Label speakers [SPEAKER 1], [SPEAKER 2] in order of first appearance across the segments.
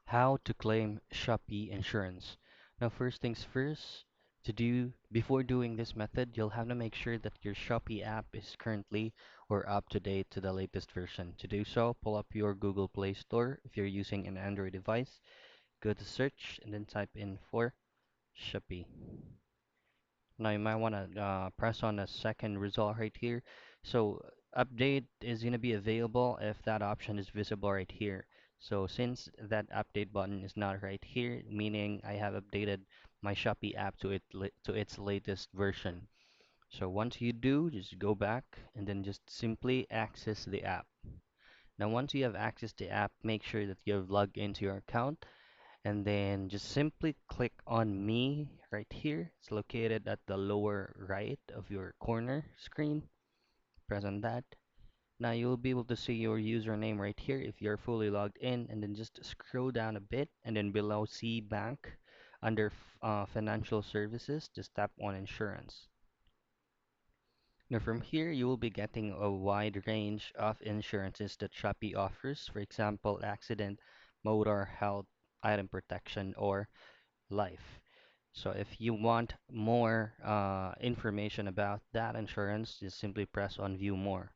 [SPEAKER 1] How to claim Shopee insurance. Now, first things first, before doing this method, you'll have to make sure that your Shopee app is currently or up to date to the latest version. To do so, pull up your Google Play Store. If you're using an Android device, go to search and then type in for Shopee. Now you might want to press on the second result right here. So update is going to be available if that option is visible right here. So since that update button is not right here, meaning I have updated my Shopee app to its latest version. So once you do, just go back and then just simply access the app. Now once you have access to the app, make sure that you have logged into your account and then just simply click on me right here. It's located at the lower right of your corner screen. Press on that. Now you'll be able to see your username right here if you're fully logged in, and then just scroll down a bit and then below C Bank under financial services, just tap on insurance. Now from here you will be getting a wide range of insurances that Shopee offers. For example, accident, motor, health, item protection, or life. So if you want more information about that insurance, just simply press on view more.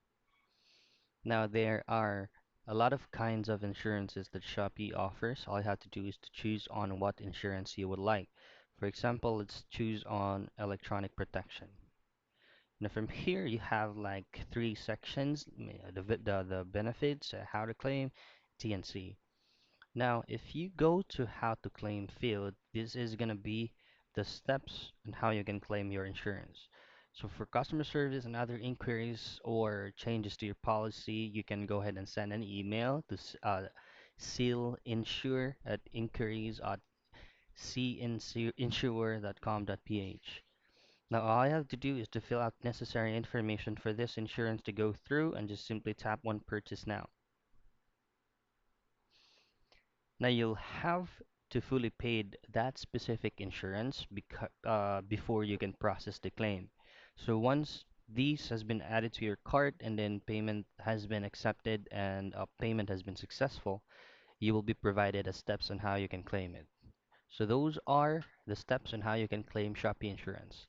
[SPEAKER 1] Now there are a lot of kinds of insurances that Shopee offers. All you have to do is to choose on what insurance you would like. For example, let's choose on electronic protection. Now from here you have like three sections, the benefits, how to claim, TNC. Now, if you go to how to claim field, this is going to be the steps on how you can claim your insurance. So for customer service and other inquiries or changes to your policy, you can go ahead and send an email to sealinsure at inquiries at cinsure.com.ph. Now, all I have to do is to fill out necessary information for this insurance to go through and just simply tap on purchase now. Now you'll have to fully pay that specific insurance before you can process the claim. So once these has been added to your cart and then payment has been accepted and payment has been successful, you will be provided a steps on how you can claim it. So those are the steps on how you can claim Shopee insurance.